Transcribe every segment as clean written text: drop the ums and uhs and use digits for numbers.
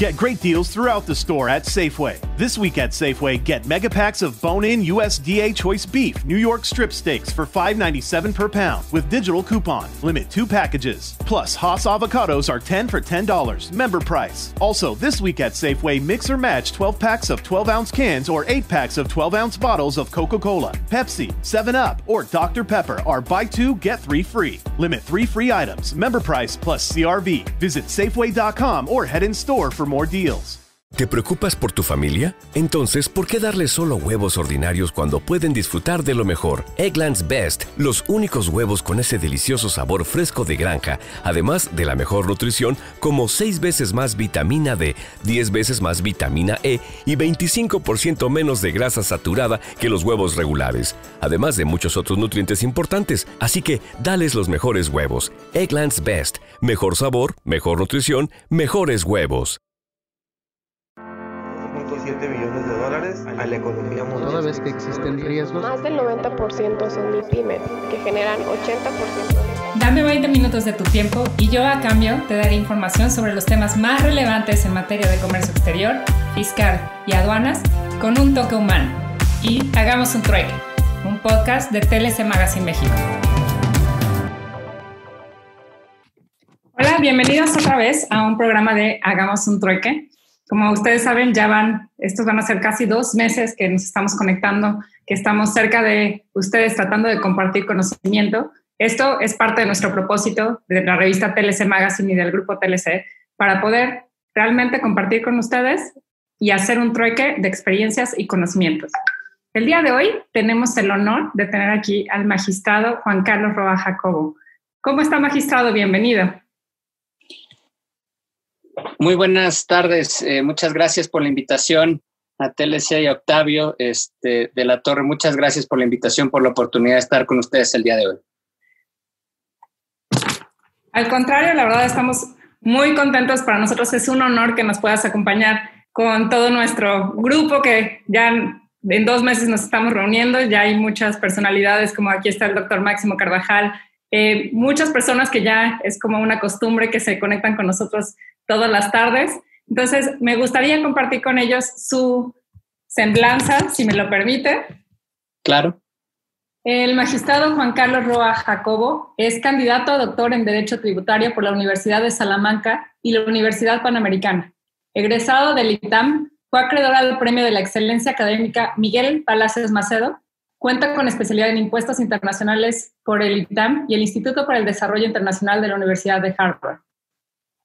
Get great deals throughout the store at Safeway. This week at Safeway, get mega packs of bone-in USDA choice beef New York strip steaks for $5.97 per pound with digital coupon. Limit 2 packages. Plus, Haas avocados are 10 for $10. Member price. Also, this week at Safeway, mix or match 12 packs of 12-ounce cans or 8 packs of 12-ounce bottles of Coca-Cola, Pepsi, 7-Up, or Dr. Pepper are buy 2, get 3 free. Limit 3 free items. Member price plus CRV. Visit Safeway.com or head in store for more deals. ¿Te preocupas por tu familia? Entonces, ¿por qué darles solo huevos ordinarios cuando pueden disfrutar de lo mejor? Eggland's Best, los únicos huevos con ese delicioso sabor fresco de granja, además de la mejor nutrición, como 6 veces más vitamina D, 10 veces más vitamina E y 25% menos de grasa saturada que los huevos regulares, además de muchos otros nutrientes importantes. Así que, dales los mejores huevos. Eggland's Best, mejor sabor, mejor nutrición, mejores huevos. 7 millones de dólares a la economía mundial. Toda vez que existen riesgos, más del 90% son MIPYMES, que generan 80%. Dame 20 minutos de tu tiempo y yo a cambio te daré información sobre los temas más relevantes en materia de comercio exterior, fiscal y aduanas con un toque humano. Y Hagamos un Trueque, un podcast de TLC Magazine México. Hola, bienvenidos otra vez a un programa de Hagamos un Trueque. Como ustedes saben, estos van a ser casi 2 meses que nos estamos conectando, que estamos cerca de ustedes tratando de compartir conocimiento. Esto es parte de nuestro propósito de la revista TLC Magazine y del grupo TLC para poder realmente compartir con ustedes y hacer un trueque de experiencias y conocimientos. El día de hoy tenemos el honor de tener aquí al magistrado Juan Carlos Roa Jacobo. ¿Cómo está, magistrado? Bienvenido. Muy buenas tardes. Muchas gracias por la invitación a TLC y a Octavio de la Torre. Muchas gracias por la invitación, por la oportunidad de estar con ustedes el día de hoy. Al contrario, la verdad estamos muy contentos. Para nosotros es un honor que nos puedas acompañar con todo nuestro grupo, que ya en 2 meses nos estamos reuniendo. Ya hay muchas personalidades, como aquí está el doctor Máximo Carvajal, muchas personas que ya es como una costumbre que se conectan con nosotros todas las tardes. Entonces, me gustaría compartir con ellos su semblanza, si me lo permite. Claro. El magistrado Juan Carlos Roa Jacobo es candidato a doctor en Derecho Tributario por la Universidad de Salamanca y la Universidad Panamericana. Egresado del ITAM, fue acreedor al Premio de la Excelencia Académica Miguel Palacios Macedo. Cuenta con especialidad en impuestos internacionales por el ITAM y el Instituto para el Desarrollo Internacional de la Universidad de Harvard.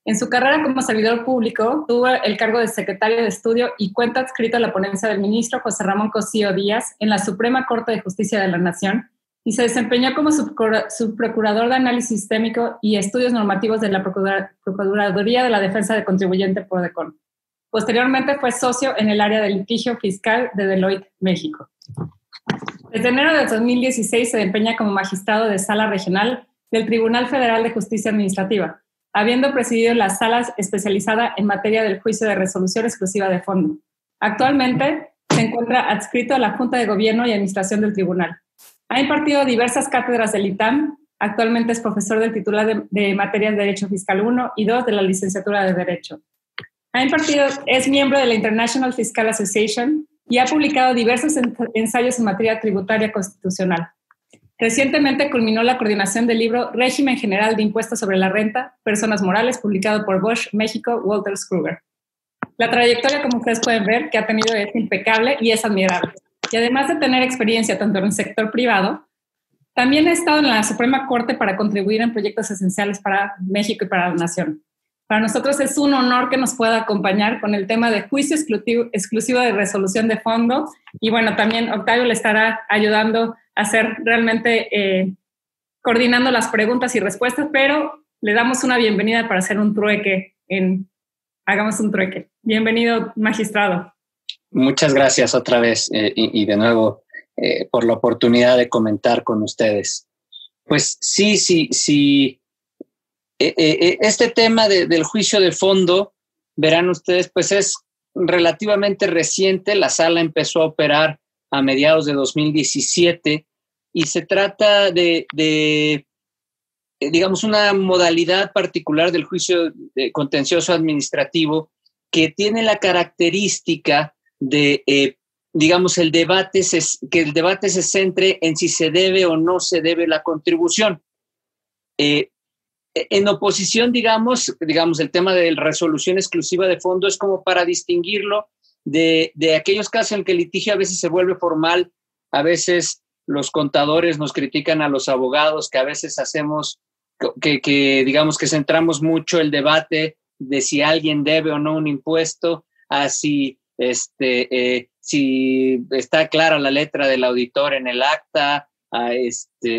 En su carrera como servidor público, tuvo el cargo de secretario de estudio y cuenta adscrito a la ponencia del ministro José Ramón Cosío Díaz en la Suprema Corte de Justicia de la Nación y se desempeñó como subprocurador de análisis sistémico y estudios normativos de la Procuraduría de la Defensa del Contribuyente Prodecon. Posteriormente fue socio en el área de litigio fiscal de Deloitte, México. Desde enero de 2016 se desempeña como magistrado de sala regional del Tribunal Federal de Justicia Administrativa, habiendo presidido la sala especializada en materia del juicio de resolución exclusiva de fondo. Actualmente se encuentra adscrito a la Junta de Gobierno y Administración del Tribunal. Ha impartido diversas cátedras del ITAM. Actualmente es profesor del titular de materias de Derecho Fiscal 1 y 2 de la licenciatura de Derecho. Es miembro de la International Fiscal Association y ha publicado diversos ensayos en materia tributaria constitucional. Recientemente culminó la coordinación del libro Régimen General de Impuestos sobre la Renta, Personas Morales, publicado por Bosch México, Wolters Kluwer. La trayectoria, como ustedes pueden ver, que ha tenido es impecable y es admirable. Y además de tener experiencia tanto en el sector privado, también ha estado en la Suprema Corte para contribuir en proyectos esenciales para México y para la nación. Para nosotros es un honor que nos pueda acompañar con el tema de juicio exclusivo de resolución de fondo. Y bueno, también Octavio le estará ayudando a hacer realmente coordinando las preguntas y respuestas, pero le damos una bienvenida para hacer un trueque Hagamos un Trueque. Bienvenido, magistrado. Muchas gracias otra vez y de nuevo por la oportunidad de comentar con ustedes. Pues sí. Este tema del juicio de fondo, verán ustedes, pues es relativamente reciente. La sala empezó a operar a mediados de 2017 y se trata de digamos, una modalidad particular del juicio contencioso administrativo que tiene la característica de, digamos, que el debate se centre en si se debe o no se debe la contribución. En oposición, digamos, el tema de resolución exclusiva de fondo es como para distinguirlo de aquellos casos en que el litigio a veces se vuelve formal, a veces los contadores nos critican a los abogados, que a veces hacemos, digamos que centramos mucho el debate de si alguien debe o no un impuesto, a si está clara la letra del auditor en el acta,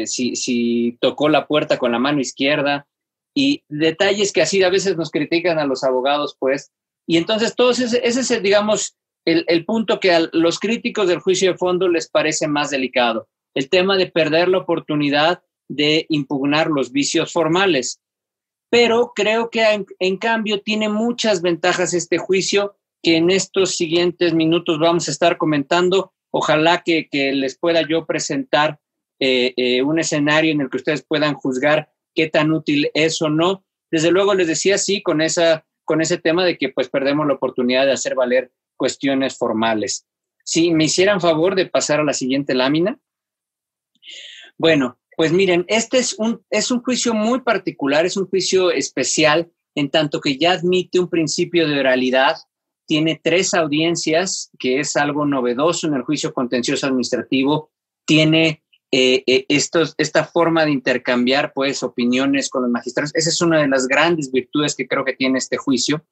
si tocó la puerta con la mano izquierda, y detalles que así a veces nos critican a los abogados, pues. Y entonces ese es, digamos, el punto que a los críticos del juicio de fondo les parece más delicado, el tema de perder la oportunidad de impugnar los vicios formales. Pero creo que en cambio tiene muchas ventajas este juicio que en estos siguientes minutos vamos a estar comentando. Ojalá que les pueda yo presentar un escenario en el que ustedes puedan juzgar qué tan útil es o no. Desde luego les decía, sí, con ese tema de que pues perdemos la oportunidad de hacer valer cuestiones formales. Si me hicieran favor de pasar a la siguiente lámina. Bueno, pues miren, este es un juicio muy particular, es un juicio especial, en tanto que ya admite un principio de oralidad, tiene 3 audiencias, que es algo novedoso en el juicio contencioso administrativo, tiene esta forma de intercambiar pues opiniones con los magistrados. Esa es una de las grandes virtudes que creo que tiene este juicio.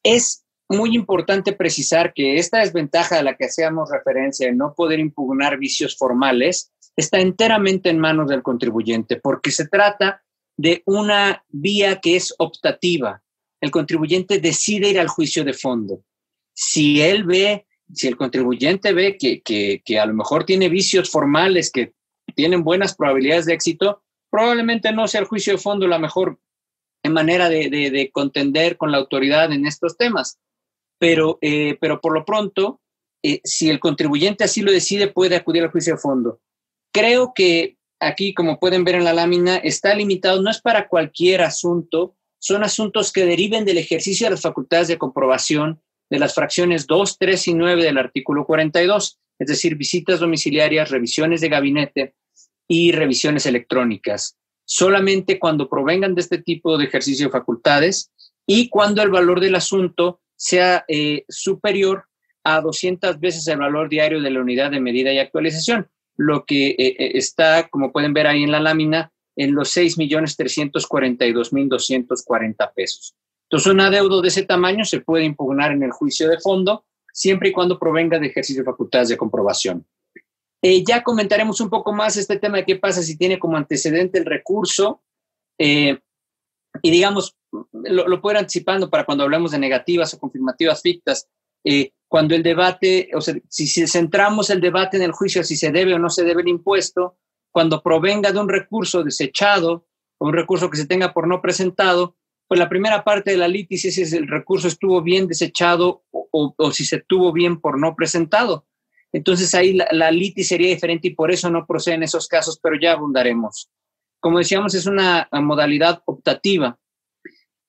Es muy importante precisar que esta desventaja a la que hacíamos referencia de no poder impugnar vicios formales está enteramente en manos del contribuyente, porque se trata de una vía que es optativa. El contribuyente decide ir al juicio de fondo. Si el contribuyente ve que a lo mejor tiene vicios formales que tienen buenas probabilidades de éxito, probablemente no sea el juicio de fondo la mejor manera de contender con la autoridad en estos temas. Pero por lo pronto, si el contribuyente así lo decide, puede acudir al juicio de fondo. Creo que aquí, como pueden ver en la lámina, está limitado, no es para cualquier asunto, son asuntos que deriven del ejercicio de las facultades de comprobación de las fracciones 2, 3 y 9 del artículo 42, es decir, visitas domiciliarias, revisiones de gabinete y revisiones electrónicas. Solamente cuando provengan de este tipo de ejercicio de facultades y cuando el valor del asunto sea superior a 200 veces el valor diario de la unidad de medida y actualización, lo que está, como pueden ver ahí en la lámina, en los 6.342.240 pesos. Entonces, un adeudo de ese tamaño se puede impugnar en el juicio de fondo, siempre y cuando provenga de ejercicio de facultades de comprobación. Ya comentaremos un poco más este tema de qué pasa si tiene como antecedente el recurso, y digamos, lo puedo ir anticipando para cuando hablemos de negativas o confirmativas fictas. Cuando el debate, o sea, si centramos el debate en el juicio, si se debe o no se debe el impuesto, cuando provenga de un recurso desechado o un recurso que se tenga por no presentado, pues la primera parte de la litis es si el recurso estuvo bien desechado o si se tuvo bien por no presentado. Entonces ahí la litis sería diferente y por eso no procede en esos casos, pero ya abundaremos. Como decíamos, es una modalidad optativa.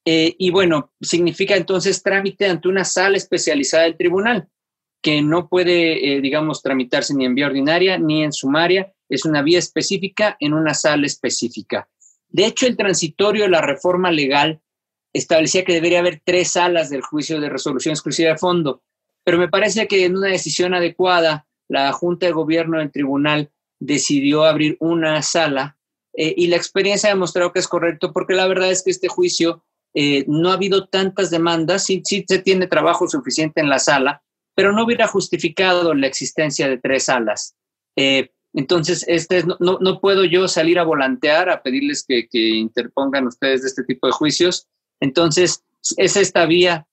Y bueno, significa entonces trámite ante una sala especializada del tribunal, que no puede, digamos, tramitarse ni en vía ordinaria ni en sumaria, es una vía específica en una sala específica. De hecho, el transitorio de la reforma legal establecía que debería haber 3 salas del juicio de resolución exclusiva de fondo, pero me parece que en una decisión adecuada, la Junta de Gobierno del Tribunal decidió abrir una sala y la experiencia ha demostrado que es correcto, porque la verdad es que este juicio no ha habido tantas demandas, sí se tiene trabajo suficiente en la sala, pero no hubiera justificado la existencia de 3 salas. Entonces, no puedo yo salir a volantear, a pedirles que interpongan ustedes de este tipo de juicios. Entonces, es esta vía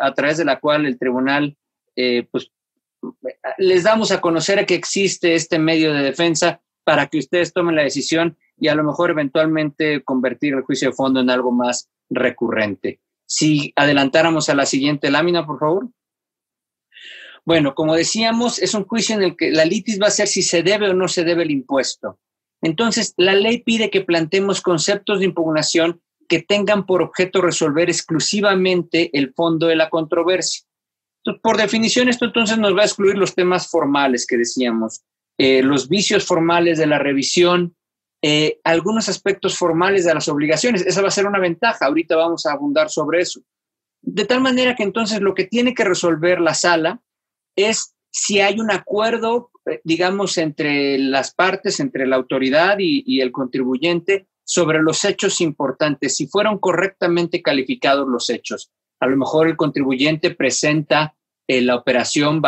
a través de la cual el tribunal, pues, les damos a conocer que existe este medio de defensa para que ustedes tomen la decisión y a lo mejor eventualmente convertir el juicio de fondo en algo más recurrente. Si adelantáramos a la siguiente lámina, por favor. Bueno, como decíamos, es un juicio en el que la litis va a ser si se debe o no se debe el impuesto. Entonces, la ley pide que planteemos conceptos de impugnación que tengan por objeto resolver exclusivamente el fondo de la controversia. Entonces, por definición, esto entonces nos va a excluir los temas formales que decíamos, los vicios formales de la revisión, algunos aspectos formales de las obligaciones. Esa va a ser una ventaja. Ahorita vamos a abundar sobre eso. De tal manera que entonces lo que tiene que resolver la sala es si hay un acuerdo, digamos, entre las partes, entre la autoridad y el contribuyente sobre los hechos importantes, si fueron correctamente calificados los hechos. A lo mejor el contribuyente presenta la operación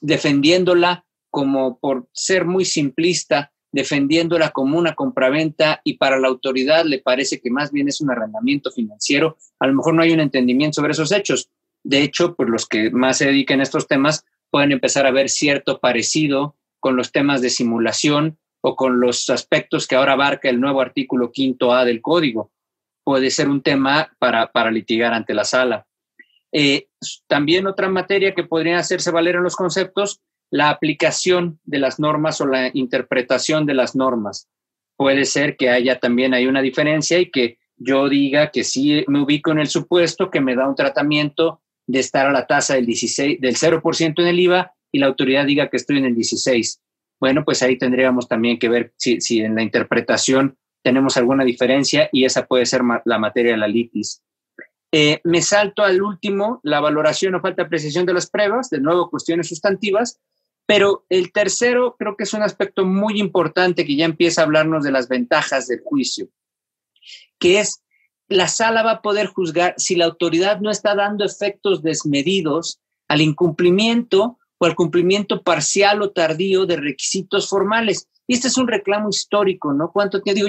defendiéndola como, por ser muy simplista, defendiéndola como una compraventa, y para la autoridad le parece que más bien es un arrendamiento financiero. A lo mejor no hay un entendimiento sobre esos hechos. De hecho, pues los que más se dedican a estos temas pueden empezar a ver cierto parecido con los temas de simulación o con los aspectos que ahora abarca el nuevo artículo 5A del Código. Puede ser un tema para litigar ante la sala. También otra materia que podría hacerse valer en los conceptos, la aplicación de las normas o la interpretación de las normas. Puede ser que haya también hay una diferencia y que yo diga que sí me ubico en el supuesto que me da un tratamiento de estar a la tasa del 0% en el IVA y la autoridad diga que estoy en el 16%. Bueno, pues ahí tendríamos también que ver si en la interpretación tenemos alguna diferencia, y esa puede ser la materia de la litis. Me salto al último, la valoración o falta de precisión de las pruebas, de nuevo cuestiones sustantivas, pero el tercero creo que es un aspecto muy importante que ya empieza a hablarnos de las ventajas del juicio, que es la sala va a poder juzgar si la autoridad no está dando efectos desmedidos al incumplimiento o al cumplimiento parcial o tardío de requisitos formales. Y este es un reclamo histórico, ¿no?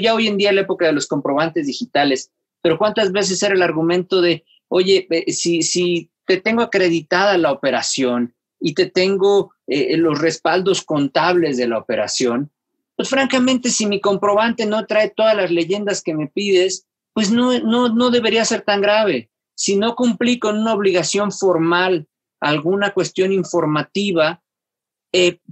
Ya hoy en día, en la época de los comprobantes digitales, pero ¿cuántas veces era el argumento de, oye, si te tengo acreditada la operación y te tengo los respaldos contables de la operación, pues francamente, si mi comprobante no trae todas las leyendas que me pides, pues no debería ser tan grave. Si no cumplí con una obligación formal, alguna cuestión informativa,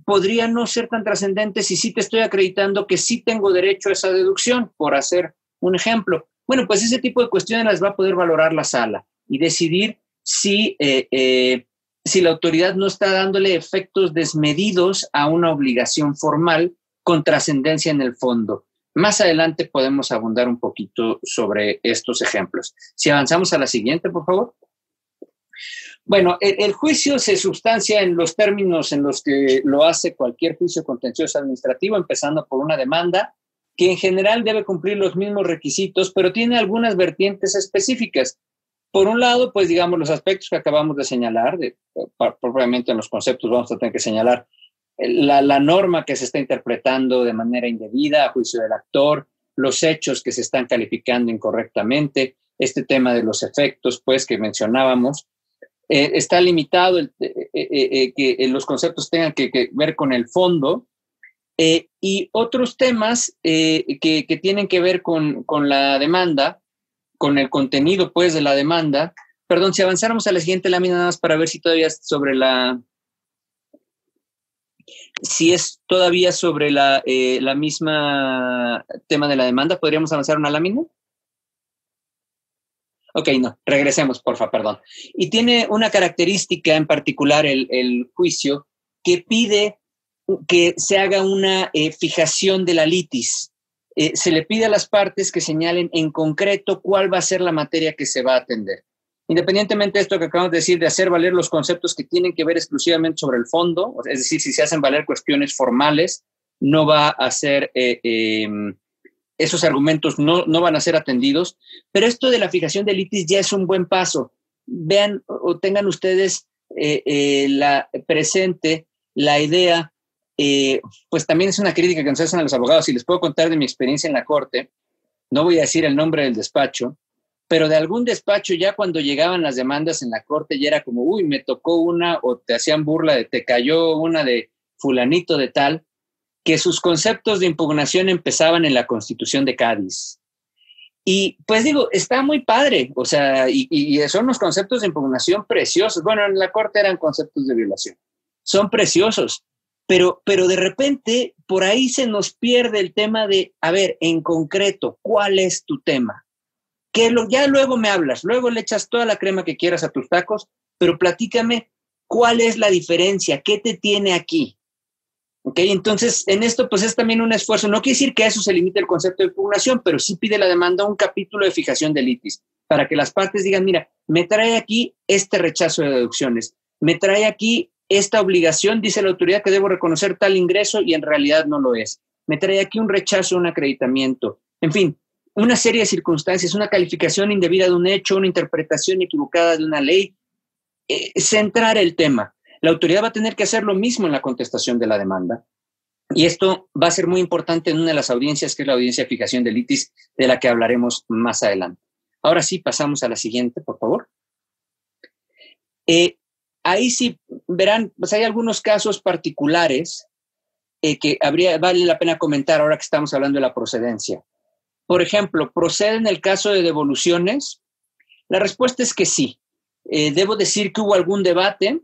podría no ser tan trascendente si sí te estoy acreditando que sí tengo derecho a esa deducción, por hacer un ejemplo. Bueno, pues ese tipo de cuestiones las va a poder valorar la sala y decidir si la autoridad no está dándole efectos desmedidos a una obligación formal con trascendencia en el fondo. Más adelante podemos abundar un poquito sobre estos ejemplos. Si avanzamos a la siguiente, por favor. Bueno, el juicio se sustancia en los términos en los que lo hace cualquier juicio contencioso administrativo, empezando por una demanda que en general debe cumplir los mismos requisitos, pero tiene algunas vertientes específicas. Por un lado, pues digamos los aspectos que acabamos de señalar, propiamente en los conceptos vamos a tener que señalar la norma que se está interpretando de manera indebida a juicio del actor, los hechos que se están calificando incorrectamente, este tema de los efectos, pues, que mencionábamos. Está limitado que los conceptos tengan que ver con el fondo, y otros temas que tienen que ver con la demanda, con el contenido, pues, de la demanda. Perdón, si avanzáramos a la siguiente lámina, nada más para ver si todavía es sobre la misma tema de la demanda. ¿Podríamos avanzar una lámina? Ok, no, regresemos, porfa, perdón. Y tiene una característica en particular el juicio que pide que se haga una fijación de la litis. Se le pide a las partes que señalen en concreto cuál va a ser la materia que se va a atender. Independientemente de esto que acabamos de decir, de hacer valer los conceptos que tienen que ver exclusivamente sobre el fondo, es decir, si se hacen valer cuestiones formales, no va a ser... esos argumentos no van a ser atendidos, pero esto de la fijación de litis ya es un buen paso. Vean o tengan ustedes presente la idea, pues también es una crítica que nos hacen a los abogados, y les puedo contar de mi experiencia en la corte. No voy a decir el nombre del despacho, pero de algún despacho ya cuando llegaban las demandas en la corte ya era como, uy, me tocó una, o te hacían burla de te cayó una de fulanito de tal, que sus conceptos de impugnación empezaban en la Constitución de Cádiz. Y pues digo, está muy padre, o sea, y son unos conceptos de impugnación preciosos. Bueno, en la corte eran conceptos de violación. Son preciosos, pero de repente por ahí se nos pierde el tema de, a ver, en concreto, ¿cuál es tu tema? ya luego me hablas, luego le echas toda la crema que quieras a tus tacos, pero platícame cuál es la diferencia, qué te tiene aquí. ¿Ok? Entonces, en esto pues es también un esfuerzo. No quiere decir que a eso se limite el concepto de impugnación, pero sí pide la demanda un capítulo de fijación de litis, para que las partes digan, mira, me trae aquí este rechazo de deducciones, me trae aquí esta obligación, dice la autoridad que debo reconocer tal ingreso y en realidad no lo es. Me trae aquí un rechazo, un acreditamiento. En fin, una serie de circunstancias, una calificación indebida de un hecho, una interpretación equivocada de una ley. Centrar el tema. La autoridad va a tener que hacer lo mismo en la contestación de la demanda. Y esto va a ser muy importante en una de las audiencias, que es la audiencia de fijación de litis, de la que hablaremos más adelante. Ahora sí, pasamos a la siguiente, por favor. Ahí sí verán, pues hay algunos casos particulares que vale la pena comentar ahora que estamos hablando de la procedencia. Por ejemplo, ¿procede en el caso de devoluciones? La respuesta es que sí. Debo decir que hubo algún debate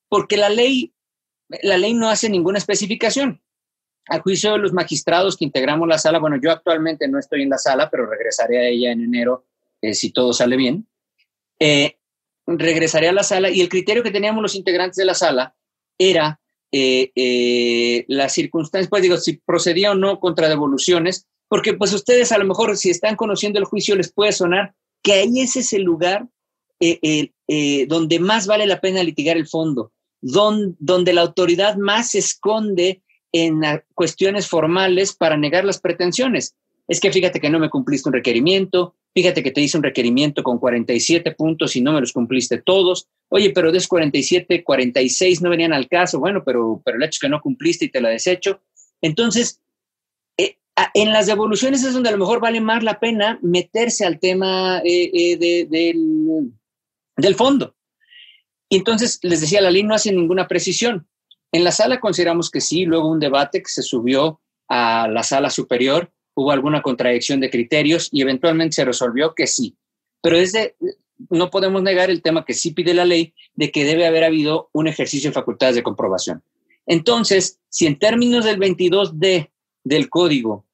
porque la ley no hace ninguna especificación. A juicio de los magistrados que integramos la sala, bueno, yo actualmente no estoy en la sala, pero regresaré a ella en enero si todo sale bien. Regresaré a la sala y el criterio que teníamos los integrantes de la sala era las circunstancias, pues digo, si procedía o no contra devoluciones, porque pues ustedes a lo mejor si están conociendo el juicio les puede sonar que ahí ese es el lugar donde más vale la pena litigar el fondo, donde la autoridad más se esconde en cuestiones formales para negar las pretensiones. Es que fíjate que no me cumpliste un requerimiento, fíjate que te hice un requerimiento con 47 puntos y no me los cumpliste todos. Oye, pero de esos 47, 46 no venían al caso. Bueno, pero el hecho es que no cumpliste y te la desecho. Entonces, en las devoluciones es donde a lo mejor vale más la pena meterse al tema del fondo. Y entonces, les decía, la ley no hace ninguna precisión. En la sala consideramos que sí, luego un debate que se subió a la sala superior, hubo alguna contradicción de criterios y eventualmente se resolvió que sí. Pero no podemos negar el tema que sí pide la ley de que debe haber habido un ejercicio de facultades de comprobación. Entonces, si en términos del 22D del código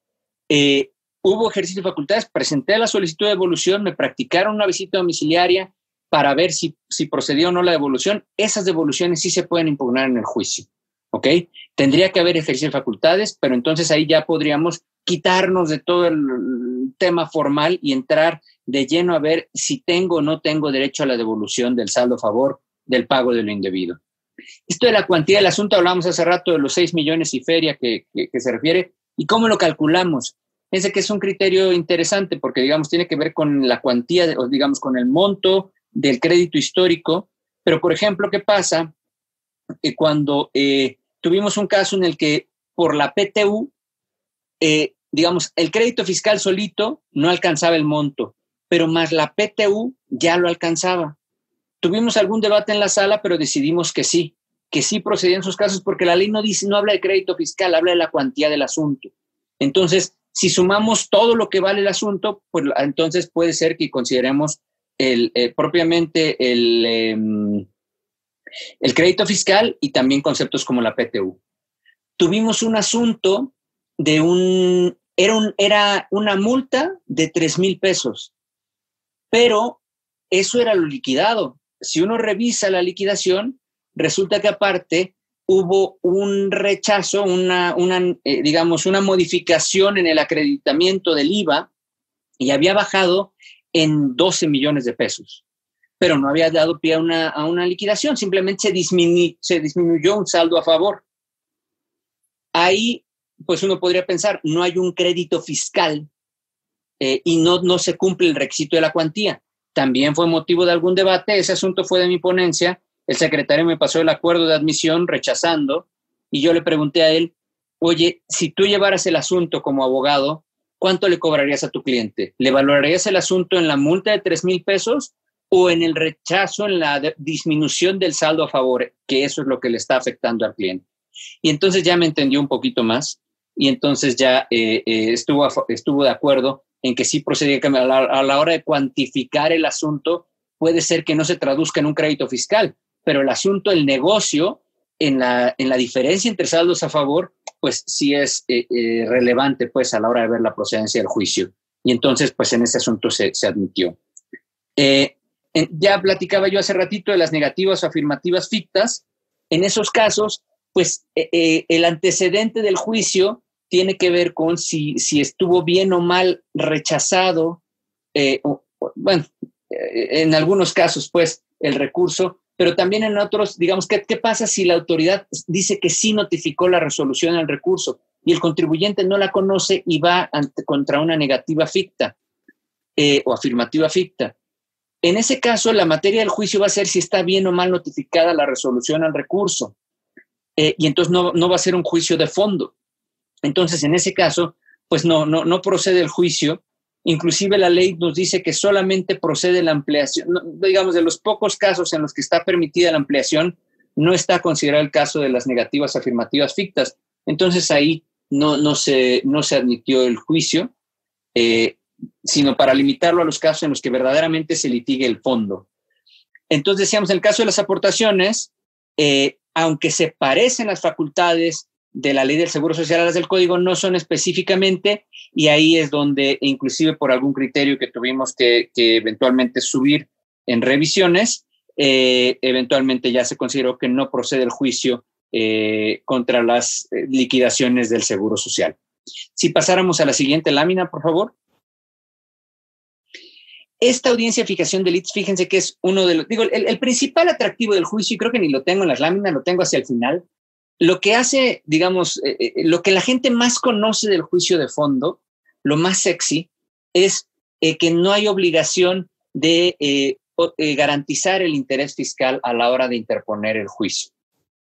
hubo ejercicio de facultades, presenté la solicitud de devolución, me practicaron una visita domiciliaria para ver si procedió o no la devolución, esas devoluciones sí se pueden impugnar en el juicio. ¿Ok? Tendría que haber ejercicio de facultades, pero entonces ahí ya podríamos quitarnos de todo el tema formal y entrar de lleno a ver si tengo o no tengo derecho a la devolución del saldo a favor del pago de lo indebido. Esto de la cuantía del asunto, hablamos hace rato de los 6 millones y feria que se refiere, y cómo lo calculamos. Fíjense que es un criterio interesante porque, digamos, tiene que ver con la cuantía, o digamos, con el monto del crédito histórico, pero, por ejemplo, ¿qué pasa? Cuando tuvimos un caso en el que por la PTU, digamos, el crédito fiscal solito no alcanzaba el monto, pero más la PTU ya lo alcanzaba. Tuvimos algún debate en la sala, pero decidimos que sí procedían esos casos porque la ley no habla de crédito fiscal, habla de la cuantía del asunto. Entonces, si sumamos todo lo que vale el asunto, pues entonces puede ser que consideremos propiamente el crédito fiscal y también conceptos como la PTU. Tuvimos un asunto era una multa de 3,000 pesos, pero eso era lo liquidado. Si uno revisa la liquidación, resulta que aparte hubo un rechazo, digamos, una modificación en el acreditamiento del IVA y había bajado en 12 millones de pesos. Pero no había dado pie a una liquidación, simplemente se disminuyó un saldo a favor. Ahí, pues uno podría pensar, no hay un crédito fiscal y no se cumple el requisito de la cuantía. También fue motivo de algún debate, ese asunto fue de mi ponencia, el secretario me pasó el acuerdo de admisión rechazando y yo le pregunté a él, oye, si tú llevaras el asunto como abogado, ¿cuánto le cobrarías a tu cliente? ¿Le valorarías el asunto en la multa de 3,000 pesos o en el rechazo, en la disminución del saldo a favor, que eso es lo que le está afectando al cliente? Y entonces ya me entendió un poquito más y entonces ya estuvo de acuerdo en que sí procedía, que a la hora de cuantificar el asunto puede ser que no se traduzca en un crédito fiscal, pero el asunto, el negocio, en la diferencia entre saldos a favor, pues sí es relevante pues a la hora de ver la procedencia del juicio. y entonces pues en ese asunto se admitió. Ya platicaba yo hace ratito de las negativas o afirmativas fictas. En esos casos, pues el antecedente del juicio tiene que ver con si estuvo bien o mal rechazado, en algunos casos, pues, el recurso, pero también en otros, digamos, ¿qué pasa si la autoridad dice que sí notificó la resolución al recurso y el contribuyente no la conoce y va contra una negativa ficta o afirmativa ficta? En ese caso, la materia del juicio va a ser si está bien o mal notificada la resolución al recurso. Y entonces no va a ser un juicio de fondo. Entonces, en ese caso, pues no procede el juicio. Inclusive la ley nos dice que solamente procede la ampliación. Digamos, de los pocos casos en los que está permitida la ampliación, no está considerado el caso de las negativas afirmativas fictas. Entonces, ahí no se admitió el juicio, sino para limitarlo a los casos en los que verdaderamente se litigue el fondo. Entonces, decíamos, en el caso de las aportaciones, aunque se parecen las facultades de la ley del Seguro Social a las del Código, no son específicamente, y ahí es donde, inclusive por algún criterio que tuvimos que eventualmente subir en revisiones, eventualmente ya se consideró que no procede el juicio contra las liquidaciones del Seguro Social. Si pasáramos a la siguiente lámina, por favor. Esta audiencia de fijación de litis, fíjense que es uno de los, el principal atractivo del juicio, y creo que ni lo tengo en las láminas, lo tengo hacia el final. Lo que hace, digamos, lo que la gente más conoce del juicio de fondo, lo más sexy, es que no hay obligación de garantizar el interés fiscal a la hora de interponer el juicio.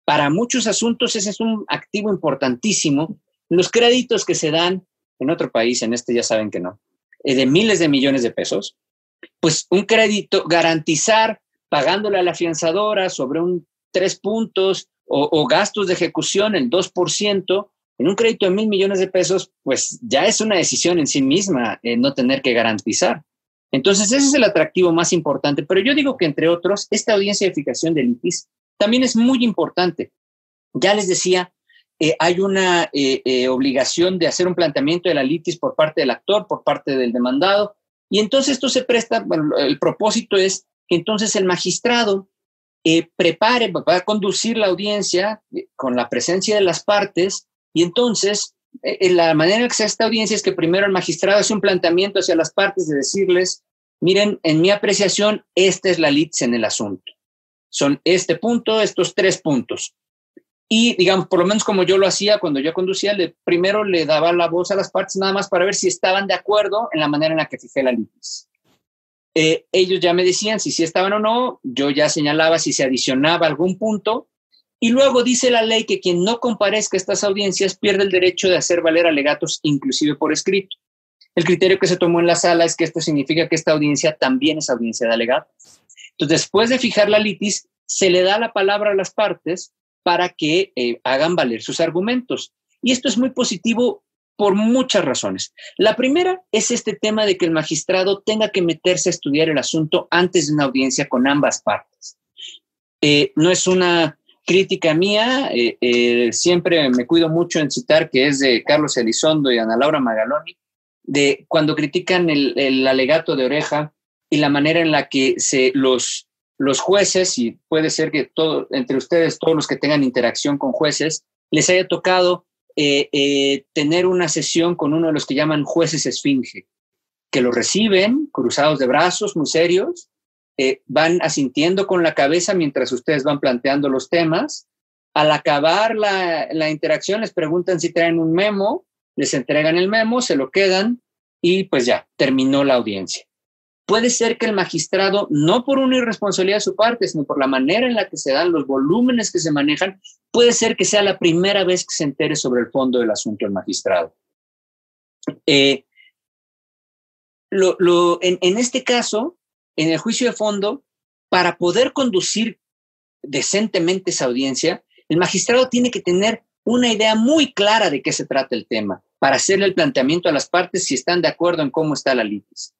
Para muchos asuntos ese es un activo importantísimo. Los créditos que se dan en otro país, en este ya saben que no, de miles de millones de pesos, pues un crédito, garantizar pagándole a la fianzadora sobre un 3 puntos o gastos de ejecución el 2%, en un crédito de 1,000 millones de pesos, pues ya es una decisión en sí misma no tener que garantizar. Entonces ese es el atractivo más importante, pero yo digo que entre otros, esta audiencia de fijación de litis también es muy importante. Ya les decía, hay una obligación de hacer un planteamiento de la litis por parte del actor, por parte del demandado, y entonces esto se presta, bueno, el propósito es que entonces el magistrado va a conducir la audiencia con la presencia de las partes, y entonces la manera en que se hace esta audiencia es que primero el magistrado hace un planteamiento hacia las partes de decirles, miren, en mi apreciación, esta es la litis en el asunto. Son este punto, estos 3 puntos. Y, digamos, por lo menos como yo lo hacía cuando yo conducía, primero le daba la voz a las partes nada más para ver si estaban de acuerdo en la manera en la que fijé la litis. Ellos ya me decían si sí estaban o no, yo ya señalaba si se adicionaba algún punto, y luego dice la ley que quien no comparezca a estas audiencias pierde el derecho de hacer valer alegatos inclusive por escrito. El criterio que se tomó en la sala es que esto significa que esta audiencia también es audiencia de alegatos. Entonces, después de fijar la litis, se le da la palabra a las partes para que hagan valer sus argumentos. Y esto es muy positivo por muchas razones. La primera es este tema de que el magistrado tenga que meterse a estudiar el asunto antes de una audiencia con ambas partes. No es una crítica mía, siempre me cuido mucho en citar que es de Carlos Elizondo y Ana Laura Magaloni, de cuando critican el alegato de Oreja y la manera en la que los jueces, y puede ser que entre ustedes, todos los que tengan interacción con jueces, les haya tocado tener una sesión con uno de los que llaman jueces esfinge, que lo reciben cruzados de brazos, muy serios, van asintiendo con la cabeza mientras ustedes van planteando los temas. Al acabar la interacción les preguntan si traen un memo, les entregan el memo, se lo quedan y pues ya, terminó la audiencia. Puede ser que el magistrado, no por una irresponsabilidad de su parte, sino por la manera en la que se dan los volúmenes que se manejan, puede ser que sea la primera vez que se entere sobre el fondo del asunto el magistrado. En este caso, en el juicio de fondo, para poder conducir decentemente esa audiencia, el magistrado tiene que tener una idea muy clara de qué se trata el tema, para hacerle el planteamiento a las partes si están de acuerdo en cómo está la litis.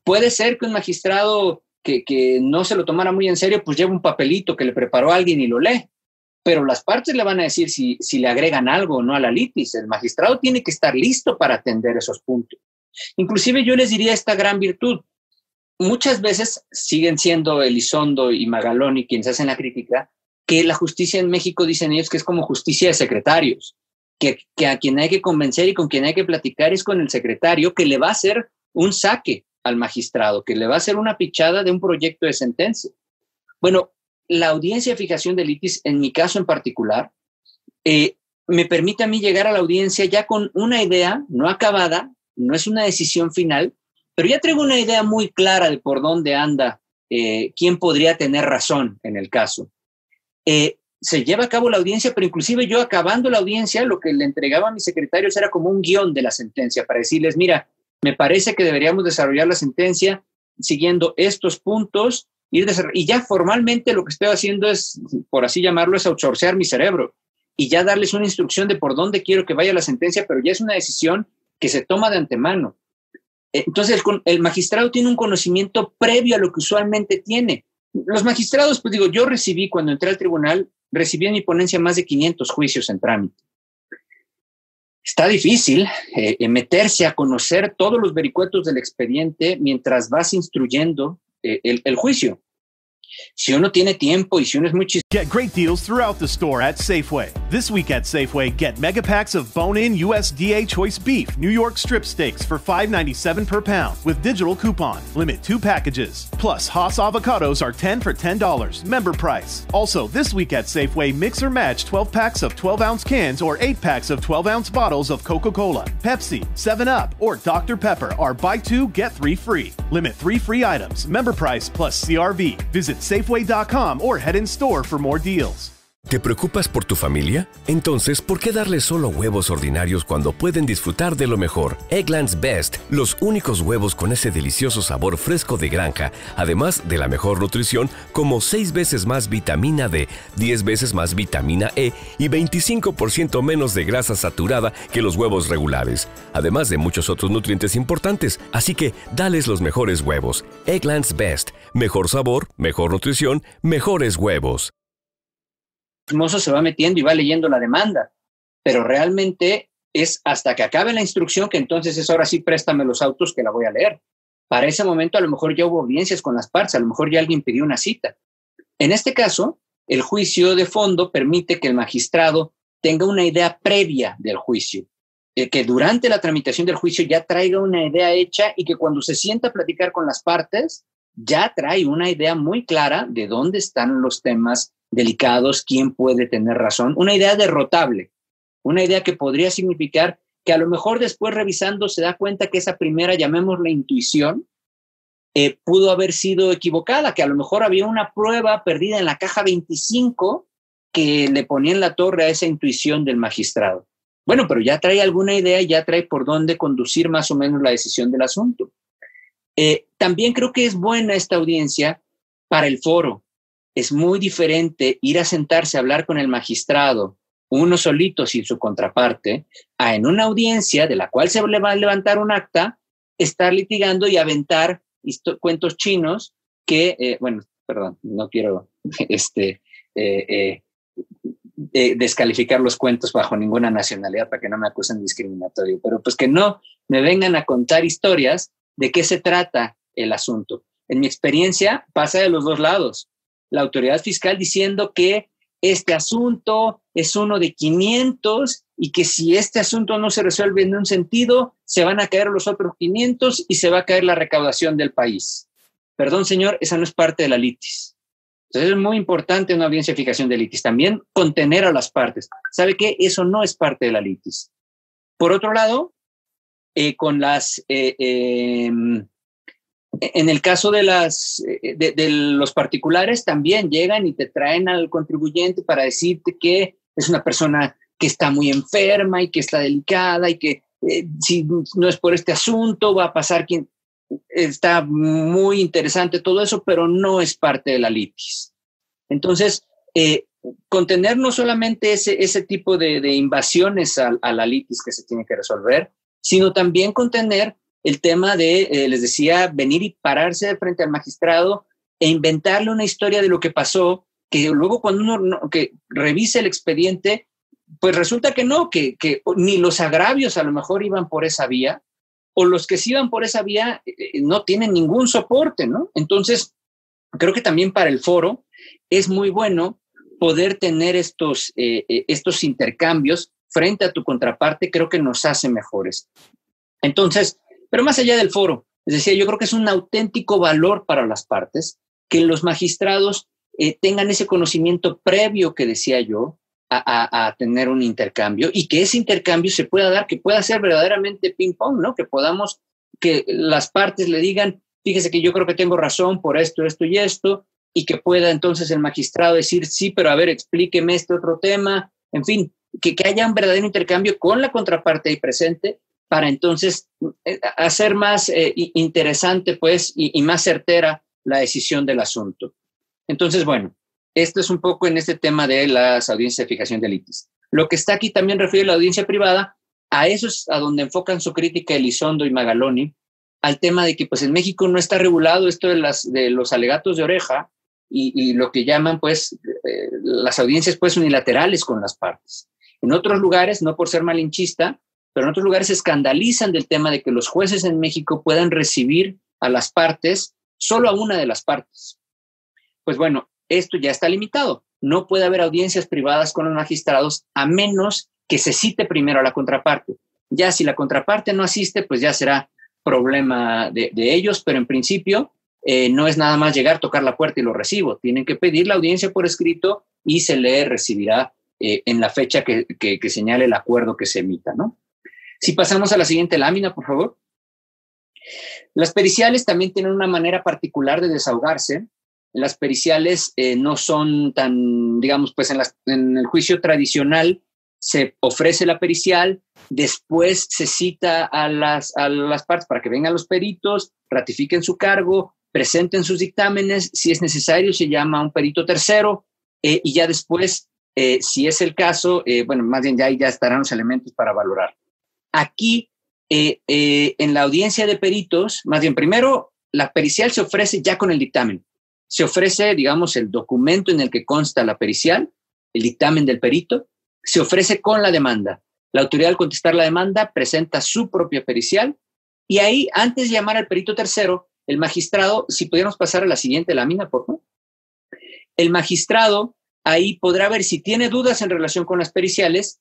Puede ser que un magistrado que no se lo tomara muy en serio, pues lleve un papelito que le preparó alguien y lo lee, pero las partes le van a decir si le agregan algo o no a la litis. El magistrado tiene que estar listo para atender esos puntos. Inclusive yo les diría esta gran virtud. Muchas veces siguen siendo Elizondo y Magaloni quienes hacen la crítica, que la justicia en México, dicen ellos, que es como justicia de secretarios, que a quien hay que convencer y con quien hay que platicar es con el secretario, que le va a hacer un saque al magistrado, que le va a hacer una pichada de un proyecto de sentencia. Bueno, la audiencia de fijación de litis, en mi caso en particular, me permite a mí llegar a la audiencia ya con una idea no acabada, no es una decisión final, pero ya traigo una idea muy clara de por dónde anda, quién podría tener razón en el caso. Se lleva a cabo la audiencia, pero inclusive yo acabando la audiencia, lo que le entregaba a mis secretarios era como un guión de la sentencia para decirles, mira, me parece que deberíamos desarrollar la sentencia siguiendo estos puntos, y ya formalmente lo que estoy haciendo es, por así llamarlo, es outsourcear mi cerebro y ya darles una instrucción de por dónde quiero que vaya la sentencia, pero ya es una decisión que se toma de antemano. Entonces el magistrado tiene un conocimiento previo a lo que usualmente tiene. Los magistrados, pues digo, yo recibí cuando entré al tribunal, recibí en mi ponencia más de 500 juicios en trámite. Está difícil meterse a conocer todos los vericuetos del expediente mientras vas instruyendo el juicio. Si uno tiene tiempo y si uno es muy chistoso. Get great deals throughout the store at Safeway. This week at Safeway, get mega packs of bone-in USDA choice beef New York strip steaks for $5.97 per pound with digital coupon. Limit 2 packages. Plus, Haas avocados are 10 for $10. Member price. Also, this week at Safeway, mix or match 12 packs of 12-ounce cans or 8 packs of 12-ounce bottles of Coca-Cola, Pepsi, 7-Up, or Dr. Pepper are buy 2, get 3 free. Limit 3 free items. Member price plus CRV. Visit Safeway.com or head in store for more deals. ¿Te preocupas por tu familia? Entonces, ¿por qué darles solo huevos ordinarios cuando pueden disfrutar de lo mejor? Eggland's Best, los únicos huevos con ese delicioso sabor fresco de granja, además de la mejor nutrición, como 6 veces más vitamina D, 10 veces más vitamina E y 25% menos de grasa saturada que los huevos regulares, además de muchos otros nutrientes importantes. Así que, dales los mejores huevos. Eggland's Best, mejor sabor, mejor nutrición, mejores huevos. El mozo se va metiendo y va leyendo la demanda, pero realmente es hasta que acabe la instrucción que entonces es ahora sí préstame los autos que la voy a leer. Para ese momento a lo mejor ya hubo audiencias con las partes, a lo mejor ya alguien pidió una cita. En este caso, el juicio de fondo permite que el magistrado tenga una idea previa del juicio, que durante la tramitación del juicio ya traiga una idea hecha y que cuando se sienta a platicar con las partes ya trae una idea muy clara de dónde están los temas delicados, quién puede tener razón, una idea derrotable, una idea que podría significar que a lo mejor después revisando se da cuenta que esa primera, llamémosla intuición, pudo haber sido equivocada, que a lo mejor había una prueba perdida en la caja 25 que le ponía en la torre a esa intuición del magistrado. Bueno, pero ya trae alguna idea y ya trae por dónde conducir más o menos la decisión del asunto. También creo que es buena esta audiencia para el foro. Es muy diferente ir a sentarse a hablar con el magistrado, uno solito sin su contraparte, a en una audiencia de la cual se le va a levantar un acta, estar litigando y aventar cuentos chinos que, no quiero descalificar los cuentos bajo ninguna nacionalidad para que no me acusen de discriminatorio, pero pues que no me vengan a contar historias de qué se trata el asunto. En mi experiencia pasa de los dos lados. La autoridad fiscal diciendo que este asunto es uno de 500 y que si este asunto no se resuelve en un sentido, se van a caer los otros 500 y se va a caer la recaudación del país. Perdón, señor, esa no es parte de la litis. Entonces es muy importante una audiencia de fijación de litis. También contener a las partes. ¿Sabe qué? Eso no es parte de la litis. Por otro lado, con las... en el caso de los particulares, también llegan y te traen al contribuyente para decirte que es una persona que está muy enferma y que está delicada y que si no es por este asunto va a pasar quien... Está muy interesante todo eso, pero no es parte de la litis. Entonces, contener no solamente ese tipo de invasiones a la litis que se tiene que resolver, sino también contener el tema de, les decía, venir y pararse de frente al magistrado e inventarle una historia de lo que pasó, que luego cuando uno que revise el expediente, pues resulta que no, que ni los agravios a lo mejor iban por esa vía, o los que sí van por esa vía no tienen ningún soporte, ¿no? Entonces, creo que también para el foro es muy bueno poder tener estos intercambios frente a tu contraparte. Creo que nos hace mejores. Entonces, pero más allá del foro, es decir, yo creo que es un auténtico valor para las partes que los magistrados tengan ese conocimiento previo que decía yo a tener un intercambio, y que ese intercambio se pueda dar, que pueda ser verdaderamente ping-pong, ¿no? Que las partes le digan, fíjese que yo creo que tengo razón por esto, esto y esto, y que pueda entonces el magistrado decir, sí, pero a ver, explíqueme este otro tema. En fin, que haya un verdadero intercambio con la contraparte ahí presente para entonces hacer más interesante, pues, y más certera la decisión del asunto. Entonces, bueno, esto es un poco en este tema de las audiencias de fijación de litis. Lo que está aquí también refiere a la audiencia privada, a eso es a donde enfocan su crítica Elizondo y Magaloni, al tema de que pues en México no está regulado esto de los alegatos de oreja y lo que llaman pues las audiencias pues unilaterales con las partes. En otros lugares, no por ser malinchista, pero en otros lugares se escandalizan del tema de que los jueces en México puedan recibir a las partes, solo a una de las partes. Pues bueno, esto ya está limitado. No puede haber audiencias privadas con los magistrados a menos que se cite primero a la contraparte. Ya si la contraparte no asiste, pues ya será problema de ellos, pero en principio no es nada más llegar, tocar la puerta y lo recibo. Tienen que pedir la audiencia por escrito y se le recibirá en la fecha que señale el acuerdo que se emita, ¿no? Si pasamos a la siguiente lámina, por favor. Las periciales también tienen una manera particular de desahogarse. Las periciales no son tan, digamos, pues en el juicio tradicional se ofrece la pericial, después se cita a las partes para que vengan los peritos, ratifiquen su cargo, presenten sus dictámenes, si es necesario se llama a un perito tercero y ya después, si es el caso, bueno, más bien ya estarán los elementos para valorar. Aquí, en la audiencia de peritos, más bien primero, la pericial se ofrece ya con el dictamen. Se ofrece, digamos, el documento en el que consta la pericial, el dictamen del perito, se ofrece con la demanda. La autoridad, al contestar la demanda, presenta su propia pericial y ahí, antes de llamar al perito tercero, el magistrado, si pudiéramos pasar a la siguiente lámina, por favor. El magistrado ahí podrá ver si tiene dudas en relación con las periciales,